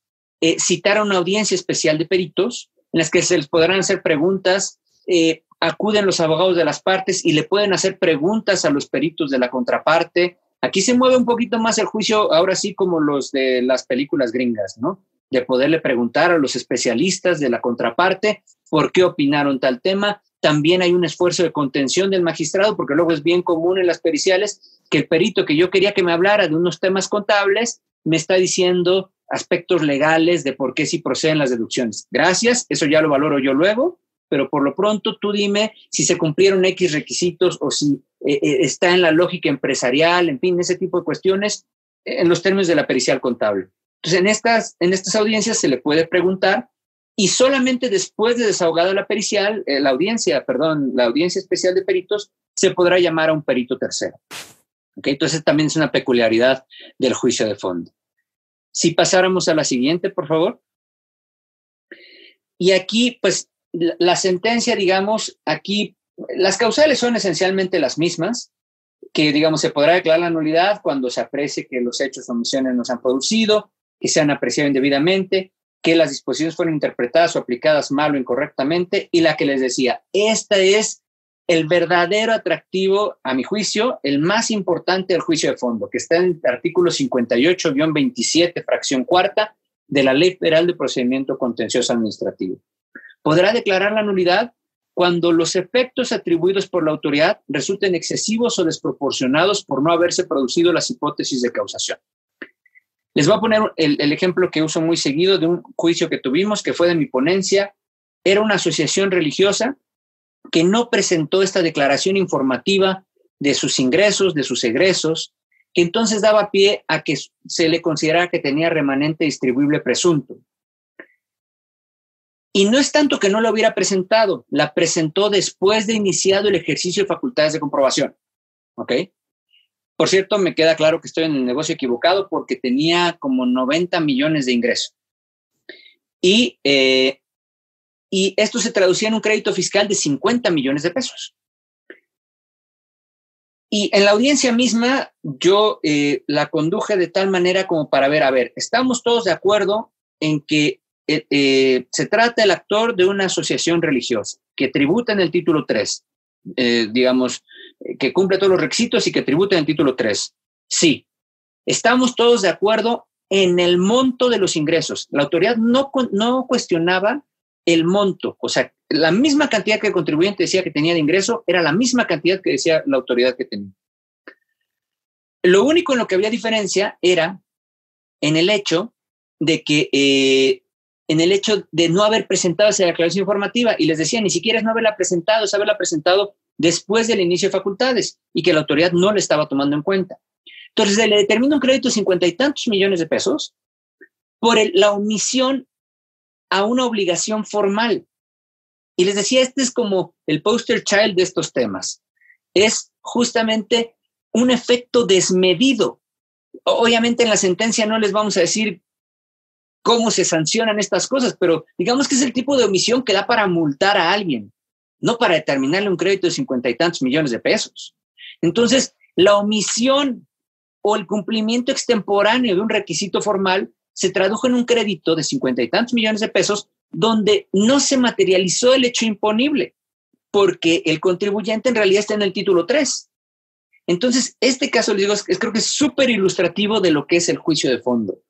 citar a una audiencia especial de peritos en las que se les podrán hacer preguntas, acuden los abogados de las partes y le pueden hacer preguntas a los peritos de la contraparte. Aquí se mueve un poquito más el juicio, ahora sí como los de las películas gringas, ¿no? De poderle preguntar a los especialistas de la contraparte por qué opinaron tal tema. También hay un esfuerzo de contención del magistrado, porque luego es bien común en las periciales que el perito que yo quería que me hablara de unos temas contables me está diciendo aspectos legales de por qué sí proceden las deducciones. Gracias, eso ya lo valoro yo luego, pero por lo pronto tú dime si se cumplieron X requisitos o si está en la lógica empresarial, en fin, ese tipo de cuestiones en los términos de la pericial contable. Entonces, en estas audiencias se le puede preguntar y solamente después de desahogada la pericial, la audiencia especial de peritos, se podrá llamar a un perito tercero. ¿Okay? Entonces, también es una peculiaridad del juicio de fondo. Si pasáramos a la siguiente, por favor. Y aquí, pues, la sentencia, digamos, aquí, las causales son esencialmente las mismas, que, digamos, se podrá declarar la nulidad cuando se aprecie que los hechos o omisiones no se han producido, que se han apreciado indebidamente, que las disposiciones fueron interpretadas o aplicadas mal o incorrectamente, y la que les decía, esta es el verdadero atractivo, a mi juicio, el más importante del juicio de fondo, que está en el artículo 58-27, fracción cuarta, de la Ley Federal de Procedimiento Contencioso Administrativo. Podrá declarar la nulidad cuando los efectos atribuidos por la autoridad resulten excesivos o desproporcionados por no haberse producido las hipótesis de causación. Les voy a poner el ejemplo que uso muy seguido de un juicio que tuvimos, que fue de mi ponencia. Era una asociación religiosa que no presentó esta declaración informativa de sus ingresos, de sus egresos, que entonces daba pie a que se le considerara que tenía remanente distribuible presunto. Y no es tanto que no lo hubiera presentado, la presentó después de iniciado el ejercicio de facultades de comprobación. ¿Ok? Por cierto, me queda claro que estoy en el negocio equivocado porque tenía como 90 millones de ingresos. Y y esto se traducía en un crédito fiscal de 50 millones de pesos. Y en la audiencia misma yo la conduje de tal manera como para ver, a ver, estamos todos de acuerdo en que se trata el actor de una asociación religiosa que tributa en el título 3, digamos, que cumple todos los requisitos y que tributa en el título 3. Sí, estamos todos de acuerdo en el monto de los ingresos. La autoridad no cuestionaba el monto, o sea, la misma cantidad que el contribuyente decía que tenía de ingreso era la misma cantidad que decía la autoridad que tenía. Lo único en lo que había diferencia era en el hecho de que en el hecho de no haber presentado esa declaración informativa, y les decía, ni siquiera es no haberla presentado, es haberla presentado después del inicio de facultades y que la autoridad no le estaba tomando en cuenta. Entonces se le determina un crédito de 50 y tantos millones de pesos por la omisión a una obligación formal. Y les decía, este es como el poster child de estos temas. Es justamente un efecto desmedido. Obviamente en la sentencia no les vamos a decir cómo se sancionan estas cosas, pero digamos que es el tipo de omisión que da para multar a alguien, no para determinarle un crédito de 50 y tantos millones de pesos. Entonces, la omisión o el cumplimiento extemporáneo de un requisito formal se tradujo en un crédito de 50 y tantos millones de pesos donde no se materializó el hecho imponible, porque el contribuyente en realidad está en el título 3. Entonces, este caso, les digo, creo que es súper ilustrativo de lo que es el juicio de fondo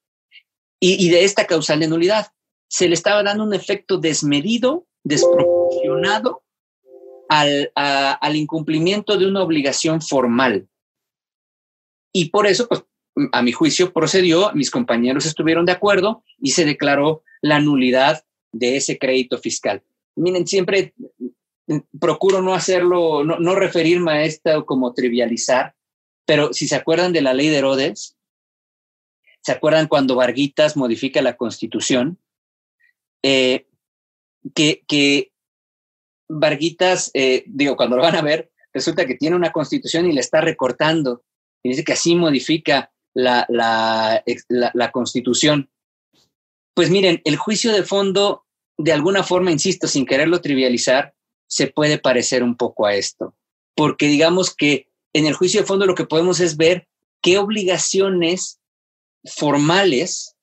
y de esta causal de nulidad. Se le estaba dando un efecto desmedido, desproporcionado al incumplimiento de una obligación formal. Y por eso, pues, a mi juicio procedió, mis compañeros estuvieron de acuerdo y se declaró la nulidad de ese crédito fiscal. Miren, siempre procuro no hacerlo, no referirme a esto como trivializar, pero si se acuerdan de la ley de Herodes, ¿se acuerdan cuando Varguitas modifica la Constitución? Que Varguitas, cuando lo van a ver, resulta que tiene una Constitución y la está recortando. Y dice que así modifica la Constitución. Pues miren, el juicio de fondo, de alguna forma, insisto, sin quererlo trivializar, se puede parecer un poco a esto. Porque digamos que en el juicio de fondo lo que podemos es ver qué obligaciones formales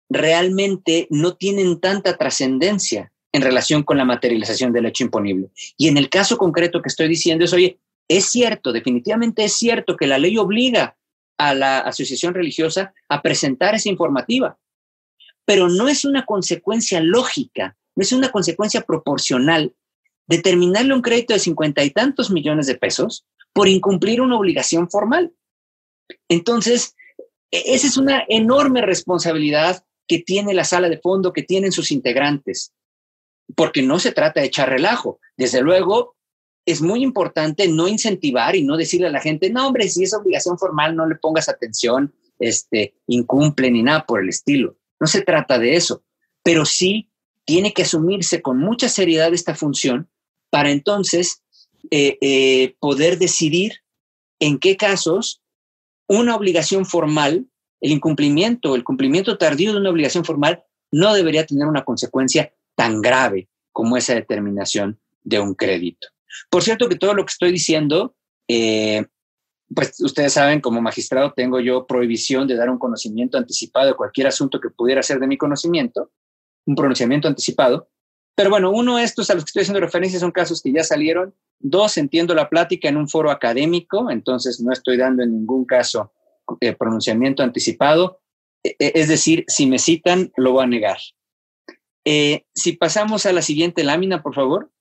realmente no tienen tanta trascendencia en relación con la materialización del hecho imponible. Y en el caso concreto que estoy diciendo es, oye, es cierto, definitivamente es cierto que la ley obliga a la asociación religiosa a presentar esa informativa, pero no es una consecuencia lógica, no es una consecuencia proporcional determinarle un crédito de 50 y tantos millones de pesos por incumplir una obligación formal. Entonces, esa es una enorme responsabilidad que tiene la sala de fondo, que tienen sus integrantes, porque no se trata de echar relajo. Desde luego, es muy importante no incentivar y no decirle a la gente, no, hombre, si es obligación formal, no le pongas atención, incumple ni nada por el estilo. No se trata de eso, pero sí tiene que asumirse con mucha seriedad esta función para entonces poder decidir en qué casos una obligación formal, el cumplimiento tardío de una obligación formal no debería tener una consecuencia tan grave como esa determinación de un crédito. Por cierto que todo lo que estoy diciendo, pues ustedes saben, como magistrado tengo yo prohibición de dar un conocimiento anticipado de cualquier asunto que pudiera ser de mi conocimiento, un pronunciamiento anticipado. Pero bueno, uno, estos a los que estoy haciendo referencia son casos que ya salieron. Dos, entiendo la plática en un foro académico, entonces no estoy dando en ningún caso pronunciamiento anticipado. Es decir, si me citan, lo voy a negar. Si pasamos a la siguiente lámina, por favor.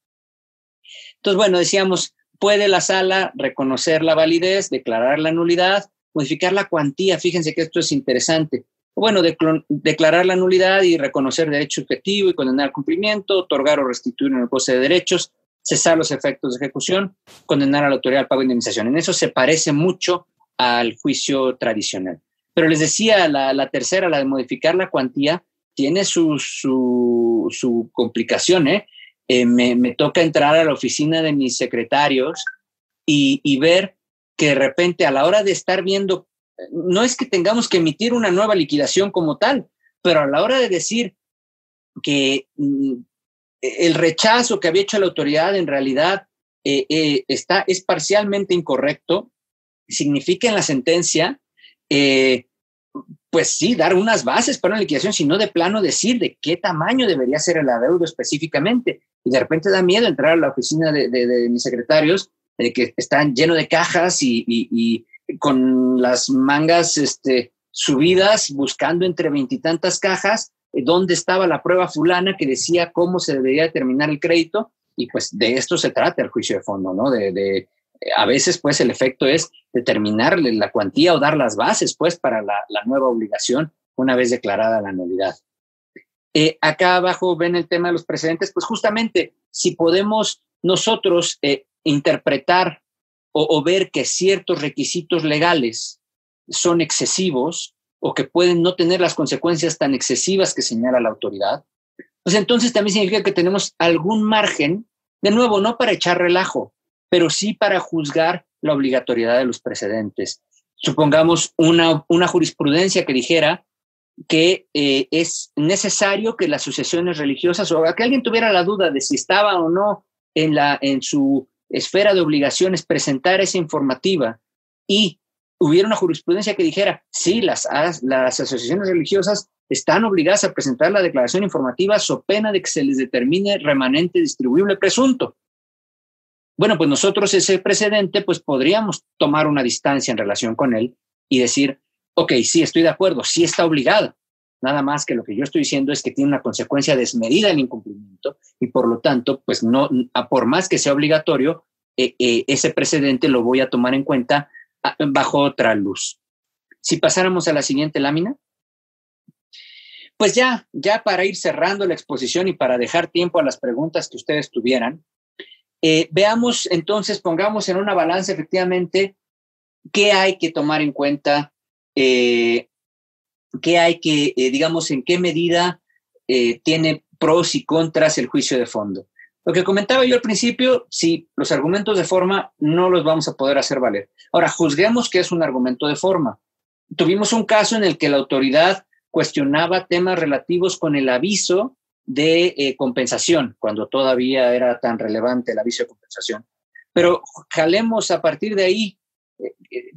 Entonces, bueno, decíamos, puede la sala reconocer la validez, declarar la nulidad, modificar la cuantía. Fíjense que esto es interesante. Bueno, declarar la nulidad y reconocer derecho subjetivo y condenar al cumplimiento, otorgar o restituir en el goce de derechos, cesar los efectos de ejecución, condenar a la autoridad al pago de indemnización. En eso se parece mucho al juicio tradicional. Pero les decía, la tercera, la de modificar la cuantía, tiene su complicación, me toca entrar a la oficina de mis secretarios y ver que de repente a la hora de estar viendo, no es que tengamos que emitir una nueva liquidación como tal, pero a la hora de decir que el rechazo que había hecho la autoridad en realidad es parcialmente incorrecto. Significa en la sentencia, pues sí, dar unas bases para una liquidación, sino de plano decir de qué tamaño debería ser el adeudo específicamente. Y de repente da miedo entrar a la oficina de mis secretarios, que están llenos de cajas y con las mangas subidas, buscando entre 20 y tantas cajas, dónde estaba la prueba fulana que decía cómo se debería determinar el crédito. Y pues de esto se trata el juicio de fondo, ¿no? A veces, pues, el efecto es determinar la cuantía o dar las bases, pues, para la nueva obligación una vez declarada la nulidad. Acá abajo ven el tema de los precedentes. Pues justamente, si podemos nosotros interpretar o ver que ciertos requisitos legales son excesivos o que pueden no tener las consecuencias tan excesivas que señala la autoridad, pues entonces también significa que tenemos algún margen, de nuevo, no para echar relajo, pero sí para juzgar la obligatoriedad de los precedentes. Supongamos una jurisprudencia que dijera que es necesario que las asociaciones religiosas, o que alguien tuviera la duda de si estaba o no en su esfera de obligaciones presentar esa informativa, y hubiera una jurisprudencia que dijera, sí, las asociaciones religiosas están obligadas a presentar la declaración informativa so pena de que se les determine remanente distribuible presunto. Bueno, pues nosotros ese precedente, pues podríamos tomar una distancia en relación con él y decir, ok, sí, estoy de acuerdo, sí está obligada. Nada más que lo que yo estoy diciendo es que tiene una consecuencia desmedida el incumplimiento y por lo tanto, pues no, por más que sea obligatorio, ese precedente lo voy a tomar en cuenta bajo otra luz. Si pasáramos a la siguiente lámina. Pues ya para ir cerrando la exposición y para dejar tiempo a las preguntas que ustedes tuvieran, veamos entonces, pongamos en una balanza efectivamente qué hay que tomar en cuenta, qué hay que, digamos, en qué medida tiene pros y contras el juicio de fondo. Lo que comentaba yo al principio, sí, los argumentos de forma no los vamos a poder hacer valer. Ahora, juzguemos qué es un argumento de forma. Tuvimos un caso en el que la autoridad cuestionaba temas relativos con el aviso de compensación, cuando todavía era tan relevante el aviso de compensación. Pero jalemos a partir de ahí,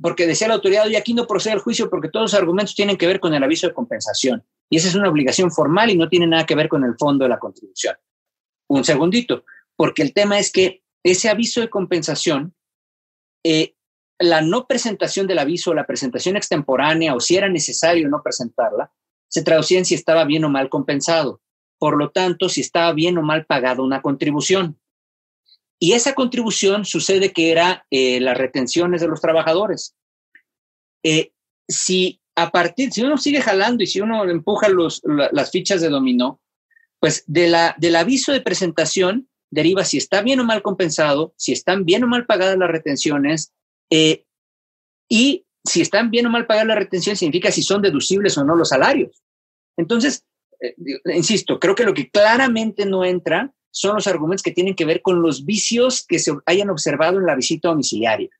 porque decía la autoridad, y aquí no procede el juicio porque todos los argumentos tienen que ver con el aviso de compensación. Y esa es una obligación formal y no tiene nada que ver con el fondo de la contribución. Un segundito, porque el tema es que ese aviso de compensación, la no presentación del aviso, la presentación extemporánea, o si era necesario no presentarla, se traducía en si estaba bien o mal compensado. Por lo tanto, si estaba bien o mal pagada una contribución. Y esa contribución sucede que era las retenciones de los trabajadores. Si uno sigue jalando y si uno empuja las fichas de dominó, pues del aviso de presentación deriva si está bien o mal compensado, si están bien o mal pagadas las retenciones, y si están bien o mal pagadas las retenciones significa si son deducibles o no los salarios. Entonces, insisto, creo que lo que claramente no entra son los argumentos que tienen que ver con los vicios que se hayan observado en la visita domiciliaria.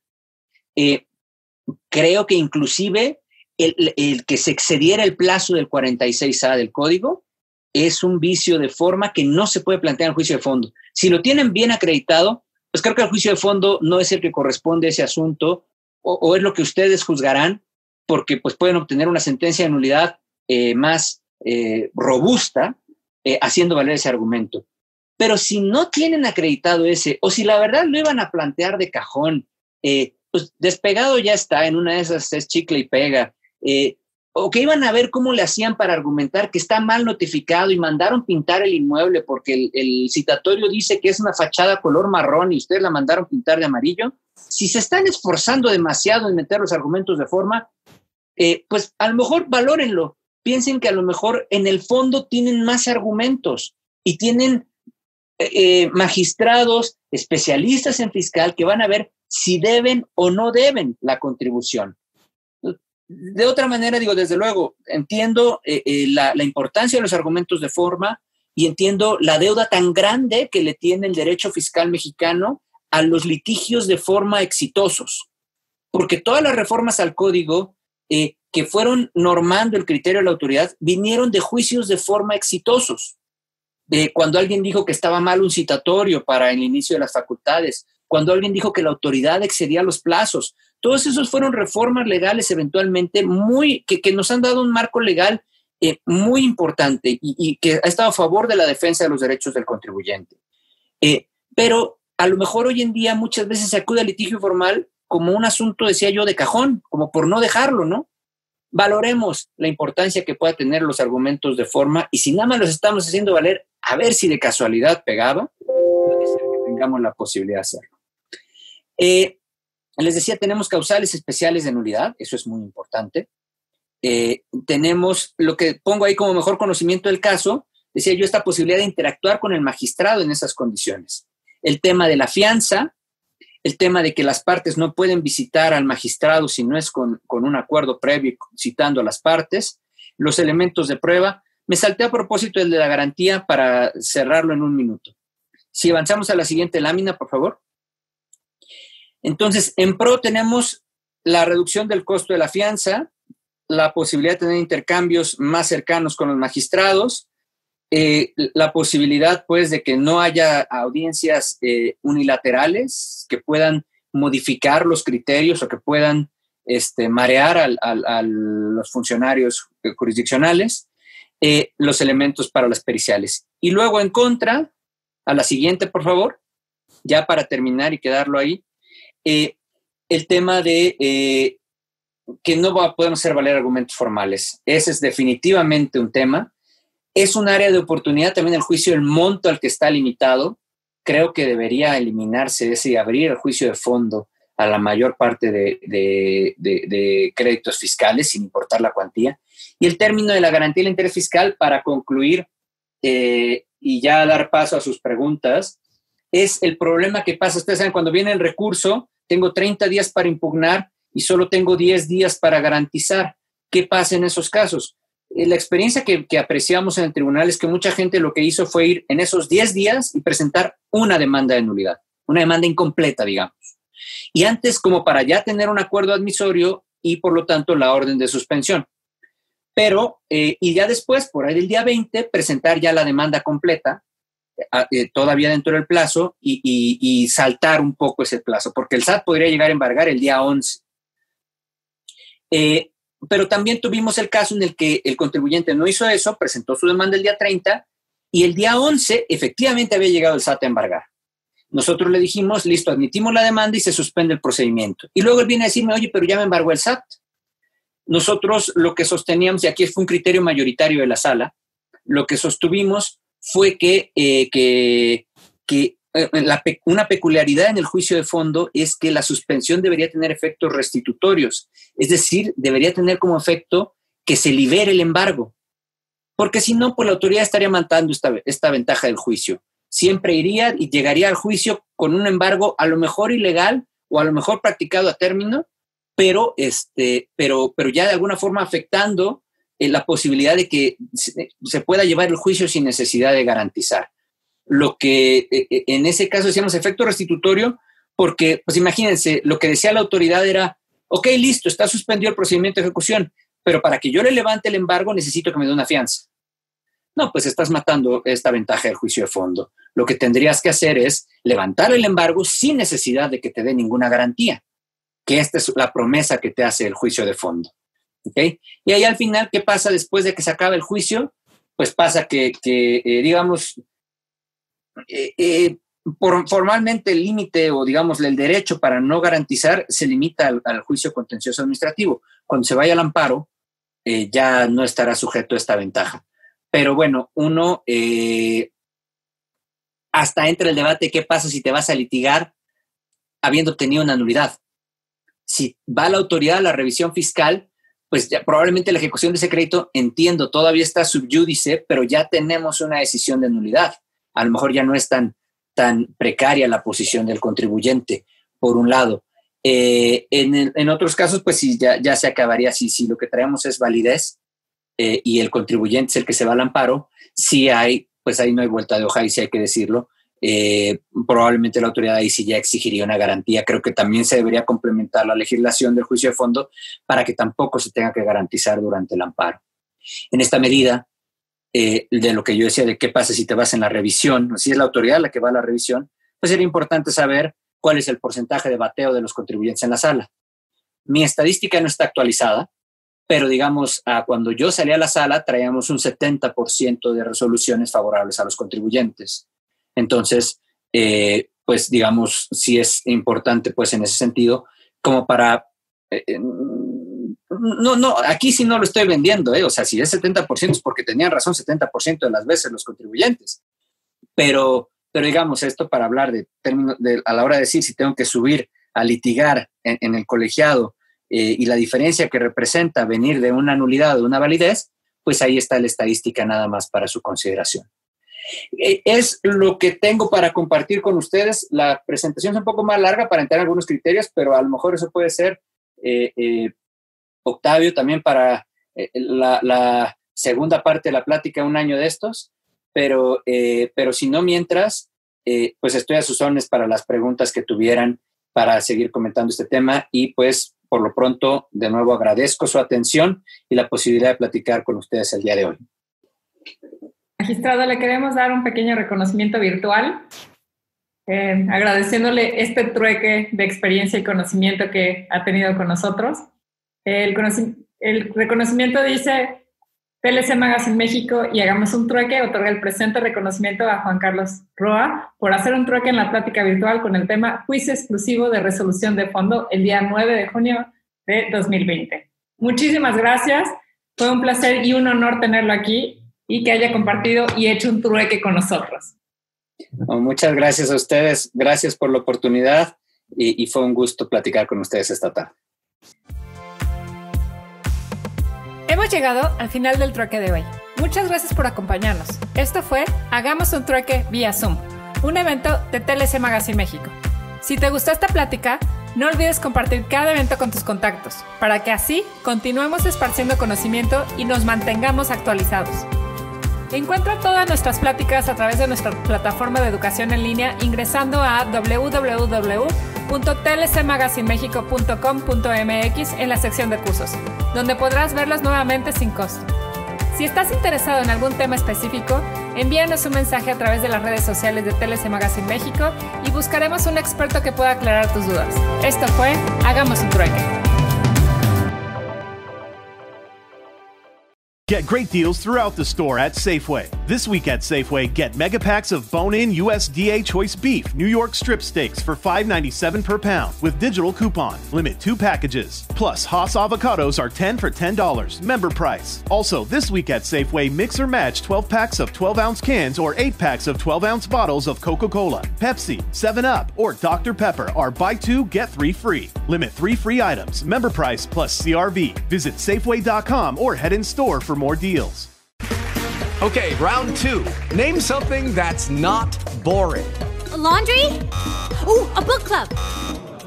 Creo que inclusive el que se excediera el plazo del 46A del código es un vicio de forma que no se puede plantear en juicio de fondo. Si lo tienen bien acreditado, pues creo que el juicio de fondo no es el que corresponde a ese asunto, o es lo que ustedes juzgarán, porque pues pueden obtener una sentencia de nulidad más robusta haciendo valer ese argumento. Pero si no tienen acreditado ese, o si la verdad lo iban a plantear de cajón, pues despegado ya está, en una de esas es chicle y pega, o que iban a ver cómo le hacían para argumentar que está mal notificado y mandaron pintar el inmueble porque el citatorio dice que es una fachada color marrón y ustedes la mandaron pintar de amarillo. Si se están esforzando demasiado en meter los argumentos de forma, pues a lo mejor valórenlo. Piensen que a lo mejor en el fondo tienen más argumentos y tienen magistrados, especialistas en fiscal que van a ver si deben o no deben la contribución. De otra manera, digo, desde luego, entiendo la importancia de los argumentos de forma y entiendo la deuda tan grande que le tiene el derecho fiscal mexicano a los litigios de forma exitosos, porque todas las reformas al código que fueron normando el criterio de la autoridad vinieron de juicios de forma exitosos. cuando alguien dijo que estaba mal un citatorio para el inicio de las facultades, cuando alguien dijo que la autoridad excedía los plazos. Todos esos fueron reformas legales eventualmente que nos han dado un marco legal muy importante y que ha estado a favor de la defensa de los derechos del contribuyente. Pero a lo mejor hoy en día muchas veces se acude al litigio formal como un asunto, decía yo, de cajón, como por no dejarlo, ¿no? Valoremos la importancia que pueda tener los argumentos de forma y si nada más los estamos haciendo valer, a ver si de casualidad pegaba, puede ser que tengamos la posibilidad de hacerlo. Les decía, tenemos causales especiales de nulidad, eso es muy importante. Tenemos lo que pongo ahí como mejor conocimiento del caso, decía yo, esta posibilidad de interactuar con el magistrado en esas condiciones. El tema de la fianza, el tema de que las partes no pueden visitar al magistrado si no es con un acuerdo previo citando a las partes, los elementos de prueba. Me salté a propósito el de la garantía para cerrarlo en un minuto. Si avanzamos a la siguiente lámina, por favor. Entonces, en pro tenemos la reducción del costo de la fianza, la posibilidad de tener intercambios más cercanos con los magistrados, la posibilidad, pues, de que no haya audiencias unilaterales que puedan modificar los criterios o que puedan marear a los funcionarios jurisdiccionales, los elementos para las periciales. Y luego, en contra, a la siguiente, por favor, ya para terminar y quedarlo ahí, el tema de que no podemos hacer valer argumentos formales. Ese es definitivamente un tema. Es un área de oportunidad también el juicio, el monto al que está limitado. Creo que debería eliminarse ese y abrir el juicio de fondo a la mayor parte de créditos fiscales, sin importar la cuantía. Y el término de la garantía del interés fiscal, para concluir y ya dar paso a sus preguntas, es el problema que pasa. Ustedes saben, cuando viene el recurso, tengo 30 días para impugnar y solo tengo 10 días para garantizar. ¿Qué pasa en esos casos? La experiencia que apreciamos en el tribunal es que mucha gente lo que hizo fue ir en esos 10 días y presentar una demanda de nulidad, una demanda incompleta, digamos. Y antes, como para ya tener un acuerdo admisorio y, por lo tanto, la orden de suspensión. Pero, y ya después, por ahí del día 20, presentar ya la demanda completa, todavía dentro del plazo, y saltar un poco ese plazo, porque el SAT podría llegar a embargar el día 11. Pero también tuvimos el caso en el que el contribuyente no hizo eso, presentó su demanda el día 30 y el día 11 efectivamente había llegado el SAT a embargar. Nosotros le dijimos, listo, admitimos la demanda y se suspende el procedimiento. Y luego él viene a decirme, oye, pero ya me embargó el SAT. Nosotros lo que sosteníamos, y aquí fue un criterio mayoritario de la sala, lo que sostuvimos fue que una peculiaridad en el juicio de fondo es que la suspensión debería tener efectos restitutorios, es decir, debería tener como efecto que se libere el embargo, porque si no, pues la autoridad estaría matando esta ventaja del juicio. Siempre iría y llegaría al juicio con un embargo a lo mejor ilegal o a lo mejor practicado a término, pero ya de alguna forma afectando la posibilidad de que se pueda llevar el juicio sin necesidad de garantizar. Lo que en ese caso decíamos efecto restitutorio, porque, pues imagínense, lo que decía la autoridad era, ok, listo, está suspendido el procedimiento de ejecución, pero para que yo le levante el embargo necesito que me dé una fianza. No, pues estás matando esta ventaja del juicio de fondo. Lo que tendrías que hacer es levantar el embargo sin necesidad de que te dé ninguna garantía, que esta es la promesa que te hace el juicio de fondo. ¿Okay? Y ahí al final, ¿qué pasa después de que se acabe el juicio? Pues pasa que digamos, formalmente el límite o digamos el derecho para no garantizar se limita al juicio contencioso administrativo. Cuando se vaya al amparo, ya no estará sujeto a esta ventaja. Pero bueno, uno hasta entra el debate, ¿qué pasa si te vas a litigar habiendo obtenido una nulidad? Si va la autoridad a la revisión fiscal, pues ya probablemente la ejecución de ese crédito, entiendo, todavía está sub judice, pero ya tenemos una decisión de nulidad. A lo mejor ya no es tan precaria la posición del contribuyente, por un lado. En otros casos, pues sí, ya se acabaría. Si lo que traemos es validez y el contribuyente es el que se va al amparo, sí hay, pues ahí no hay vuelta de hoja y sí hay que decirlo. Probablemente la autoridad ahí sí ya exigiría una garantía. Creo que también se debería complementar la legislación del juicio de fondo para que tampoco se tenga que garantizar durante el amparo. En esta medida, de lo que yo decía de qué pasa si te vas en la revisión, si es la autoridad la que va a la revisión, pues sería importante saber cuál es el porcentaje de bateo de los contribuyentes en la sala. Mi estadística no está actualizada, pero digamos, cuando yo salí a la sala traíamos un 70% de resoluciones favorables a los contribuyentes. Entonces, pues digamos, sí es importante pues en ese sentido, como para... aquí sí no lo estoy vendiendo, o sea, si es 70% es porque tenían razón 70% de las veces los contribuyentes. Pero digamos, esto para hablar de términos, a la hora de decir si tengo que subir a litigar en el colegiado y la diferencia que representa venir de una nulidad o de una validez, pues ahí está la estadística nada más para su consideración. Es lo que tengo para compartir con ustedes. La presentación es un poco más larga para entrar en algunos criterios, pero a lo mejor eso puede ser, Octavio, también para la segunda parte de la plática, un año de estos. Pero si no, mientras, pues estoy a sus órdenes para las preguntas que tuvieran para seguir comentando este tema y pues por lo pronto, de nuevo agradezco su atención y la posibilidad de platicar con ustedes el día de hoy. Magistrado, le queremos dar un pequeño reconocimiento virtual, agradeciéndole este trueque de experiencia y conocimiento que ha tenido con nosotros. El reconocimiento dice... TLC Magazine México y Hagamos un Trueque otorga el presente reconocimiento a Juan Carlos Roa por hacer un trueque en la plática virtual con el tema Juicio Exclusivo de Resolución de Fondo el día 9 de junio de 2020. Muchísimas gracias. Fue un placer y un honor tenerlo aquí y que haya compartido y hecho un trueque con nosotros. Muchas gracias a ustedes. Gracias por la oportunidad y fue un gusto platicar con ustedes esta tarde. Hemos llegado al final del trueque de hoy. Muchas gracias por acompañarnos. Esto fue Hagamos un Trueque vía Zoom, un evento de TLC Magazine México. Si te gustó esta plática, no olvides compartir cada evento con tus contactos, para que así continuemos esparciendo conocimiento y nos mantengamos actualizados. Encuentra todas nuestras pláticas a través de nuestra plataforma de educación en línea ingresando a www.tlcmagazinemexico.com.mx en la sección de cursos, donde podrás verlos nuevamente sin costo. Si estás interesado en algún tema específico, envíanos un mensaje a través de las redes sociales de TLC Magazine México y buscaremos un experto que pueda aclarar tus dudas. Esto fue Hagamos un Trueque. Get great deals throughout the store at Safeway. This week at Safeway, get mega packs of bone-in USDA choice beef New York strip steaks for $5.97 per pound with digital coupon. Limit 2 packages. Plus, Haas avocados are 10 for $10. Member price. Also, this week at Safeway, mix or match 12 packs of 12-ounce cans or 8 packs of 12-ounce bottles of Coca-Cola, Pepsi, 7-Up, or Dr. Pepper are buy 2, get 3 free. Limit 3 free items. Member price plus CRV. Visit Safeway.com or head in store for more deals. Okay, round 2. Name something that's not boring. A laundry? Ooh, a book club.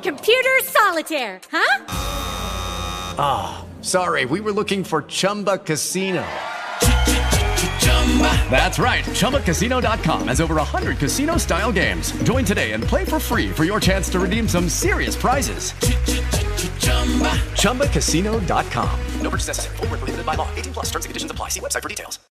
Computer solitaire, huh? Ah, sorry, we were looking for Chumba Casino. That's right, ChumbaCasino.com has over 100 casino-style games. Join today and play for free for your chance to redeem some serious prizes. ChumbaCasino.com. No purchase necessary. Void where prohibited by law. 18+ terms and conditions apply. See website for details.